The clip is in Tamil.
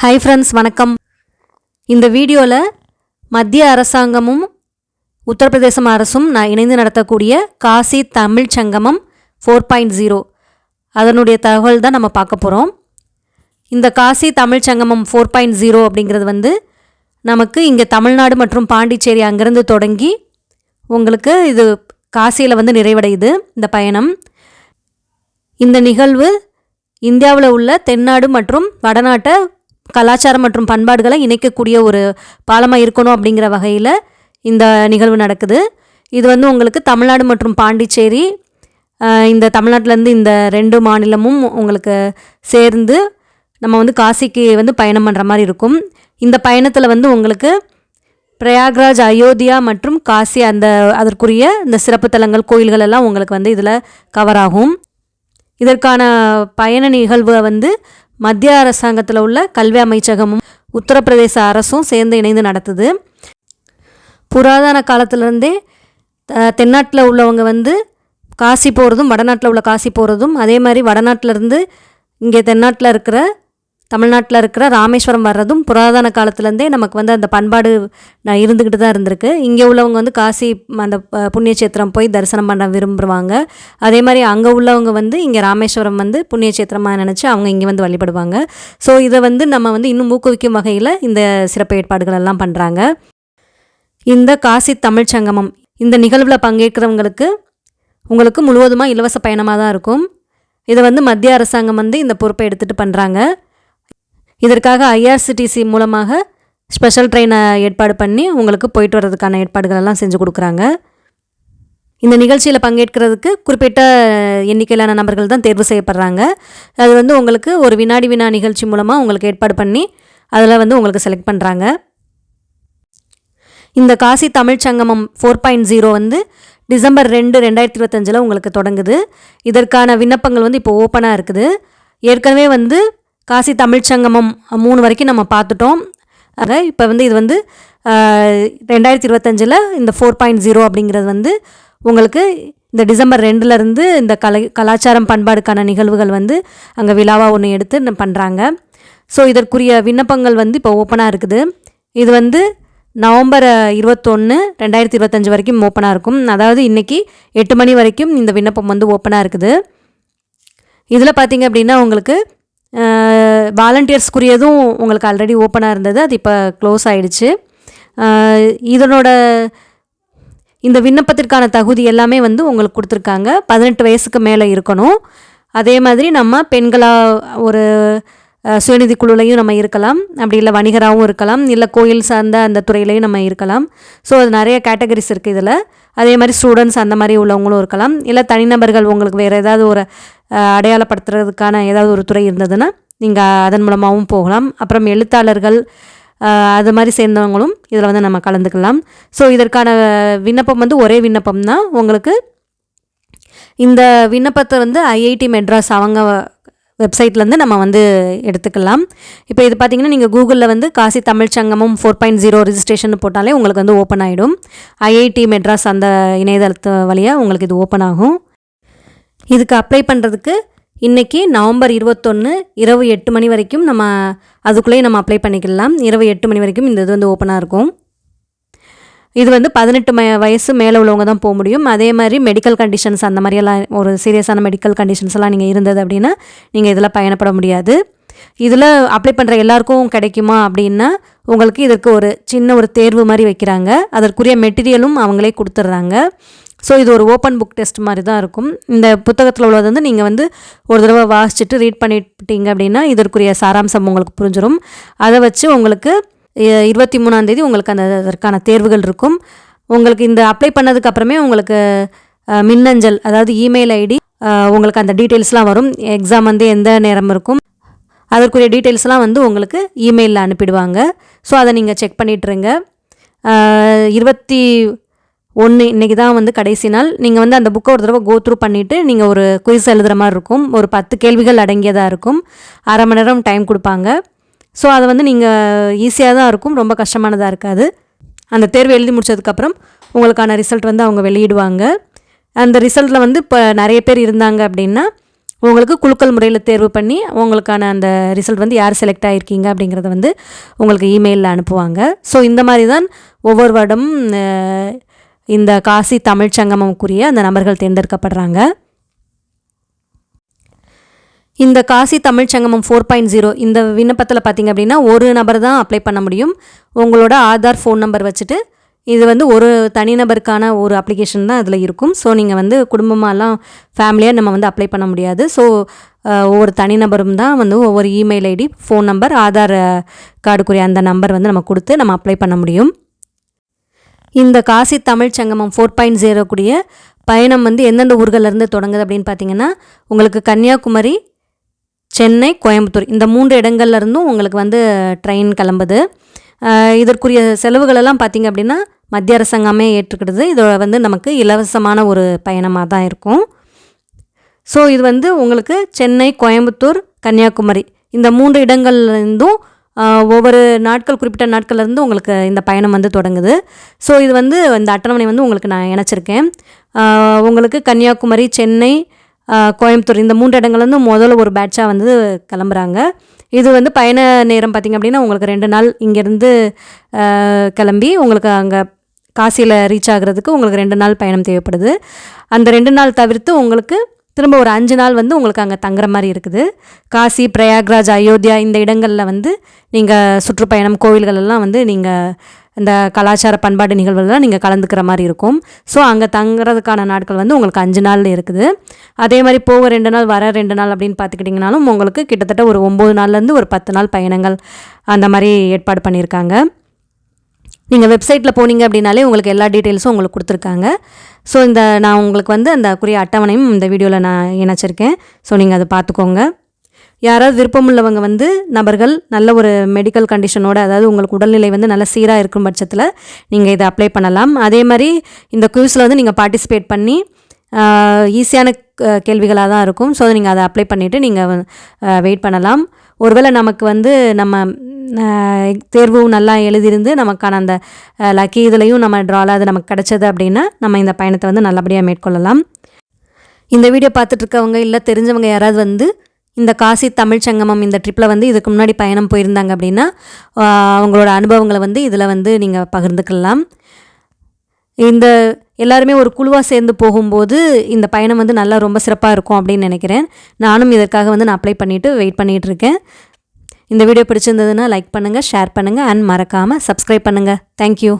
ஹாய் ஃப்ரெண்ட்ஸ், வணக்கம். இந்த வீடியோவில் மத்திய அரசாங்கமும் உத்தரப்பிரதேசம் அரசும் நான் இணைந்து நடத்தக்கூடிய காசி தமிழ் சங்கமம் 4.0 அதனுடைய தகவல் தான் நம்ம பார்க்க போகிறோம். இந்த காசி தமிழ் சங்கமம் 4.0 அப்படிங்கிறது நமக்கு இங்கே தமிழ்நாடு மற்றும் பாண்டிச்சேரி அங்கேருந்து தொடங்கி உங்களுக்கு இது காசியில் நிறைவடையுது இந்த பயணம். இந்த நிகழ்வு இந்தியாவில் உள்ள தென்னாடு மற்றும் வடநாட்டை கலாச்சாரம் மற்றும் பண்பாடுகளை இணைக்கக்கூடிய ஒரு பாலமாக இருக்கணும் அப்படிங்கிற வகையில் இந்த நிகழ்வு நடக்குது. இது உங்களுக்கு தமிழ்நாடு மற்றும் பாண்டிச்சேரி, இந்த தமிழ்நாட்டிலேருந்து இந்த 2 மாநிலமும் உங்களுக்கு சேர்ந்து நம்ம காசிக்கு பயணம் பண்ணுற மாதிரி இருக்கும். இந்த பயணத்தில் உங்களுக்கு பிரயாக்ராஜ், அயோத்தியா மற்றும் காசி அதற்குரிய இந்த சிறப்பு தலங்கள், கோயில்கள் எல்லாம் உங்களுக்கு இதில் கவர் ஆகும். இதற்கான பயண நிகழ்வை மத்திய அரசாங்கத்தில் உள்ள கல்வி அமைச்சகமும் உத்தரப்பிரதேச அரசும் சேர்ந்து இணைந்து நடத்துது. புராதன காலத்திலேருந்தே தென்னாட்டில் உள்ளவங்க காசி போகிறதும், வடநாட்டில் உள்ள காசி போகிறதும், அதே மாதிரி வடநாட்டிலேருந்து இங்கே தென்னாட்டில் இருக்கிற தமிழ்நாட்டில் இருக்கிற ராமேஸ்வரம் வர்றதும் புராதன காலத்துலேருந்தே நமக்கு அந்த பண்பாடு இருந்துக்கிட்டு தான் இருந்திருக்கு. இங்கே உள்ளவங்க காசி அந்த புண்ணிய சேத்திரம் போய் தரிசனம் பண்ண விரும்புவாங்க. அதே மாதிரி அங்கே உள்ளவங்க இங்கே ராமேஸ்வரம் புண்ணிய சேத்திரமாக நினச்சி அவங்க இங்கே வழிபடுவாங்க. ஸோ இதை நம்ம இன்னும் ஊக்குவிக்கும் வகையில் இந்த சிறப்பு ஏற்பாடுகள் எல்லாம் பண்ணுறாங்க. இந்த காசி தமிழ் சங்கமம் இந்த நிகழ்வில் பங்கேற்கிறவங்களுக்கு உங்களுக்கு முழுவதுமாக இலவச பயணமாக தான் இருக்கும். இதை மத்திய அரசாங்கம் இந்த பொறுப்பை எடுத்துகிட்டு பண்ணுறாங்க. இதற்காக ஐஆர்சிடிசி மூலமாக ஸ்பெஷல் ட்ரெயினை ஏற்பாடு பண்ணி உங்களுக்கு போயிட்டு வர்றதுக்கான ஏற்பாடுகள் எல்லாம் செஞ்சு கொடுக்குறாங்க. இந்த நிகழ்ச்சியில் பங்கேற்கிறதுக்கு குறிப்பிட்ட எண்ணிக்கையிலான நபர்கள் தான் தேர்வு செய்யப்படுறாங்க. அது உங்களுக்கு ஒரு வினாடி வினா நிகழ்ச்சி மூலமாக உங்களுக்கு ஏற்பாடு பண்ணி அதில் உங்களுக்கு செலக்ட் பண்ணுறாங்க. இந்த காசி தமிழ் சங்கமம் 4.0 டிசம்பர் 2, 2025 உங்களுக்கு தொடங்குது. இதற்கான விண்ணப்பங்கள் இப்போ ஓப்பனாக இருக்குது. ஏற்கனவே காசி தமிழ் சங்கமம் 3 வரைக்கும் நம்ம பார்த்துட்டோம். ஆக இப்போ இது 2025 இந்த 4.0 அப்படிங்கிறது உங்களுக்கு இந்த டிசம்பர் 2லேருந்து இந்த கலாச்சாரம் பண்பாடுக்கான நிகழ்வுகள் அங்கே விழாவாக ஒன்று எடுத்து பண்ணுறாங்க. ஸோ இதற்குரிய விண்ணப்பங்கள் இப்போ ஓப்பனாக இருக்குது. இது நவம்பர் 21, 2025 வரைக்கும் ஓப்பனாக இருக்கும். அதாவது இன்றைக்கி 8 மணி வரைக்கும் இந்த விண்ணப்பம் ஓப்பனாக இருக்குது. இதில் பார்த்திங்க அப்படின்னா உங்களுக்கு வாலண்டியர்ஸ்க்குரியதும் உங்களுக்கு ஆல்ரெடி ஓப்பனாக இருந்தது. அது இப்போ க்ளோஸ் ஆகிடுச்சு. இந்த விண்ணப்பத்திற்கான தகுதி எல்லாமே உங்களுக்கு கொடுத்துருக்காங்க. 18 வயசுக்கு மேலே இருக்கணும். அதே மாதிரி நம்ம பெண்களாக ஒரு சுயநிதி குழுலையும் நம்ம இருக்கலாம், அப்படி இல்லை வணிகராகவும் இருக்கலாம், இல்லை கோயில் சார்ந்த அந்த துறையிலையும் நம்ம இருக்கலாம். ஸோ அது நிறைய கேட்டகரிஸ் இருக்குது இதில். அதே மாதிரி ஸ்டூடெண்ட்ஸ் அந்த மாதிரி உள்ளவங்களும் இருக்கலாம். இல்லை தனிநபர்கள் உங்களுக்கு வேறு ஏதாவது ஒரு அடையாளப்படுத்துறதுக்கான ஏதாவது ஒரு துறை இருந்ததுன்னா நீங்கள் அதன் மூலமாகவும் போகலாம். அப்புறம் எழுத்தாளர்கள் அது மாதிரி சேர்ந்தவங்களும் இதில் நம்ம கலந்துக்கலாம். ஸோ இதற்கான விண்ணப்பம் ஒரே விண்ணப்பம் தான். உங்களுக்கு இந்த விண்ணப்பத்தை ஐஐடி மெட்ராஸ் அவங்க வெப்சைட்லேருந்து நம்ம எடுத்துக்கலாம். இப்போ இது பார்த்திங்கன்னா நீங்கள் கூகுளில் காசி தமிழ் சங்கமம் 4.0 ரிஜிஸ்ட்ரேஷன் போட்டாலே உங்களுக்கு ஓப்பன் ஆகிடும். ஐஐடி மெட்ராஸ் அந்த இணையதளத்து வழியாக உங்களுக்கு இது ஓப்பன் ஆகும். இதுக்கு அப்ளை பண்ணுறதுக்கு இன்றைக்கி நவம்பர் 21 இரவு 8 மணி வரைக்கும் நம்ம அதுக்குள்ளேயே நம்ம அப்ளை பண்ணிக்கலாம். இரவு 8 மணி வரைக்கும் இந்த இது ஓப்பனாக இருக்கும். இது 18 வயசு மேலே உள்ளவங்க தான் போக முடியும். அதே மாதிரி மெடிக்கல் கண்டிஷன்ஸ் அந்த மாதிரியெல்லாம் ஒரு சீரியஸான மெடிக்கல் கண்டிஷன்ஸ் எல்லாம் நீங்கள் இருந்தது அப்படின்னா நீங்கள் இதில் பயணப்பட முடியாது. இதில் அப்ளை பண்ணுற எல்லாருக்கும் கிடைக்குமா அப்படின்னா உங்களுக்கு இதற்கு ஒரு சின்ன ஒரு தேர்வு மாதிரி வைக்கிறாங்க. அதற்குரிய மெட்டீரியலும் அவங்களே கொடுத்துட்றாங்க. ஸோ இது ஒரு ஓப்பன் புக் டெஸ்ட் மாதிரி தான் இருக்கும். இந்த புத்தகத்தில் உள்ளது நீங்கள் ஒரு தடவை வாசிச்சுட்டு ரீட் பண்ணிட்டீங்க அப்படின்னா இதற்குரிய சாராம்சம் உங்களுக்கு புரிஞ்சிடும். அதை வச்சு உங்களுக்கு 23ஆம் தேதி உங்களுக்கு அதற்கான தேர்வுகள் இருக்கும். உங்களுக்கு இந்த அப்ளை பண்ணதுக்கு அப்புறமே உங்களுக்கு மின்னஞ்சல், அதாவது இமெயில் ஐடி, உங்களுக்கு அந்த டீட்டெயில்ஸ்லாம் வரும். எக்ஸாம் எந்த நேரம் இருக்கும் அதற்குரிய டீட்டெயில்ஸ்லாம் உங்களுக்கு இமெயிலில் அனுப்பிடுவாங்க. ஸோ அதை நீங்கள் செக் பண்ணிட்டுருங்க. 21 இன்றைக்கி தான் கடைசி நாள். நீங்கள் அந்த புக்கை ஒரு தடவை கோ த்ரூ பண்ணிவிட்டு நீங்கள் ஒரு குயிஸ் எழுதுகிற மாதிரி இருக்கும். ஒரு 10 கேள்விகள் அடங்கியதாக இருக்கும். 1/2 மணி நேரம் டைம் கொடுப்பாங்க. ஸோ அதை நீங்கள் ஈஸியாக தான் இருக்கும், ரொம்ப கஷ்டமானதாக இருக்காது. அந்த தேர்வு எழுதி முடிச்சதுக்கப்புறம் உங்களுக்கான ரிசல்ட் அவங்க வெளியிடுவாங்க. அந்த ரிசல்ட்டில் இப்போ நிறைய பேர் இருந்தாங்க அப்படின்னா உங்களுக்கு குலுக்கல் முறையில் தேர்வு பண்ணி உங்களுக்கான அந்த ரிசல்ட் வந்து யார் செலக்ட் ஆகிருக்கீங்க அப்படிங்கிறத வந்து உங்களுக்கு இமெயிலில் அனுப்புவாங்க. ஸோ இந்த மாதிரி தான் ஒவ்வொரு வருடமும் இந்த காசி தமிழ் சங்கமம்க்குரிய அந்த நபர்கள் தேர்ந்தெடுக்கப்படுறாங்க. இந்த காசி தமிழ் சங்கமம் 4.0 இந்த விண்ணப்பத்தில் பார்த்திங்க அப்படின்னா ஒரு நபர் தான் அப்ளை பண்ண முடியும். உங்களோட ஆதார் ஃபோன் நம்பர் வச்சுட்டு இது வந்து ஒரு தனிநபருக்கான ஒரு அப்ளிகேஷன் தான் அதில் இருக்கும். ஸோ நீங்கள் வந்து குடும்பமாலாம் ஃபேமிலியாக நம்ம வந்து அப்ளை பண்ண முடியாது. ஸோ ஒவ்வொரு தனிநபரும் தான் வந்து ஒவ்வொரு email ID, phone number, Aadhaar கார்டுக்குரிய அந்த நம்பர் வந்து நம்ம கொடுத்து நம்ம அப்ளை பண்ண முடியும். இந்த காசி தமிழ் சங்கமம் 4.0 கூடிய பயணம் வந்து எந்தெந்த ஊர்கள்லேருந்து தொடங்குது அப்படின்னு பார்த்தீங்கன்னா, உங்களுக்கு கன்னியாகுமரி, சென்னை, கோயம்புத்தூர் இந்த 3 இடங்கள்லேருந்தும் உங்களுக்கு வந்து ட்ரெயின் கிளம்புது. இதற்குரிய செலவுகளெல்லாம் பார்த்திங்க அப்படின்னா மத்திய அரசாங்கமே ஏற்றுக்கிடுது. இதோட வந்து நமக்கு இலவசமான ஒரு பயணமாக தான் இருக்கும். ஸோ இது வந்து உங்களுக்கு சென்னை, கோயம்புத்தூர், கன்னியாகுமரி இந்த 3 இடங்கள்லேருந்தும் ஒவ்வொரு நாட்கள், குறிப்பிட்ட நாட்கள்லேருந்து உங்களுக்கு இந்த பயணம் வந்து தொடங்குது. ஸோ இது வந்து இந்த அட்டவணை வந்து உங்களுக்கு நான் இணைச்சிருக்கேன். உங்களுக்கு கன்னியாகுமரி, சென்னை, கோயம்புத்தூர் இந்த 3 இடங்கள்லேருந்து முதல்ல ஒரு பேட்சாக வந்து கிளம்புறாங்க. இது வந்து பயண நேரம் பார்த்திங்க அப்படின்னா உங்களுக்கு 2 நாள் இங்கேருந்து கிளம்பி உங்களுக்கு அங்கே காசியில் ரீச் ஆகிறதுக்கு உங்களுக்கு 2 நாள் பயணம் தேவைப்படுது. அந்த 2 நாள் தவிர்த்து உங்களுக்கு திரும்ப ஒரு 5 நாள் வந்து உங்களுக்கு அங்கே தங்குற மாதிரி இருக்குது. காசி, பிரயாக்ராஜ், அயோத்தியா இந்த இடங்களில் வந்து நீங்கள் சுற்றுப்பயணம், கோவில்கள் எல்லாம் வந்து நீங்கள் இந்த கலாச்சார பண்பாட்டு நிகழ்வுகள்லாம் நீங்கள் கலந்துக்கிற மாதிரி இருக்கும். ஸோ அங்கே தங்குறதுக்கான நாட்கள் வந்து உங்களுக்கு 5 நாள் இருக்குது. அதே மாதிரி போக 2 நாள், வர 2 நாள் அப்படின்னு பார்த்துக்கிட்டிங்கனாலும் உங்களுக்கு கிட்டத்தட்ட ஒரு 9 நாள்லேருந்து ஒரு 10 நாள் பயணங்கள் அந்த மாதிரி ஏற்பாடு பண்ணியிருக்காங்க. நீங்கள் வெப்சைட்டில் போனீங்க அப்படின்னாலே உங்களுக்கு எல்லா டீட்டெயில்ஸும் உங்களுக்கு கொடுத்துருக்காங்க. ஸோ நான் உங்களுக்கு வந்து அந்த குறிய அட்டவணையும் இந்த வீடியோவில் நான் இணைச்சிருக்கேன். ஸோ நீங்கள் அதை பார்த்துக்கோங்க. யாராவது விருப்பமுள்ளவங்க வந்து நபர்கள் நல்ல ஒரு மெடிக்கல் கண்டிஷனோட, அதாவது உங்களுக்கு உடல்நிலை வந்து நல்ல சீராக இருக்கும் பட்சத்தில் நீங்கள் இதை அப்ளை பண்ணலாம். அதே மாதிரி இந்த குவிஸில் வந்து நீங்கள் பார்ட்டிசிபேட் பண்ணி ஈஸியான கேள்விகளாக தான் இருக்கும். ஸோ நீங்கள் அதை அப்ளை பண்ணிவிட்டு நீங்கள் வெயிட் பண்ணலாம். ஒருவேளை நமக்கு வந்து நம்ம தேர்வு நல்லா எழுதியிருந்து நமக்கான அந்த லக்கி இதுலையும் நம்ம ட்ராவில் அது நமக்கு கிடச்சது அப்படின்னா நம்ம இந்த பயணத்தை வந்து நல்லபடியாக மேற்கொள்ளலாம். இந்த வீடியோ பார்த்துட்ருக்கவங்க இல்லை தெரிஞ்சவங்க யாராவது வந்து இந்த காசி தமிழ் சங்கமம் இந்த ட்ரிப்பில் வந்து இதுக்கு முன்னாடி பயணம் போயிருந்தாங்க அப்படின்னா அவங்களோட அனுபவங்களை வந்து இதில் வந்து நீங்கள் பகிர்ந்துக்கலாம். இந்த எல்லாருமே ஒரு குழுவாக சேர்ந்து போகும்போது இந்த பயணம் வந்து நல்லா ரொம்ப சிறப்பாக இருக்கும் அப்படின்னு நினைக்கிறேன். நானும் இதற்காக வந்து நான் அப்ளை பண்ணிவிட்டு வெயிட் பண்ணிகிட்டு இருக்கேன். இந்த வீடியோ பிடிச்சிருந்ததுன்னா லைக் பண்ணுங்கள், ஷேர் பண்ணுங்கள் அண்ட் மறக்காமல் சப்ஸ்கிரைப் பண்ணுங்கள். தேங்க்யூ.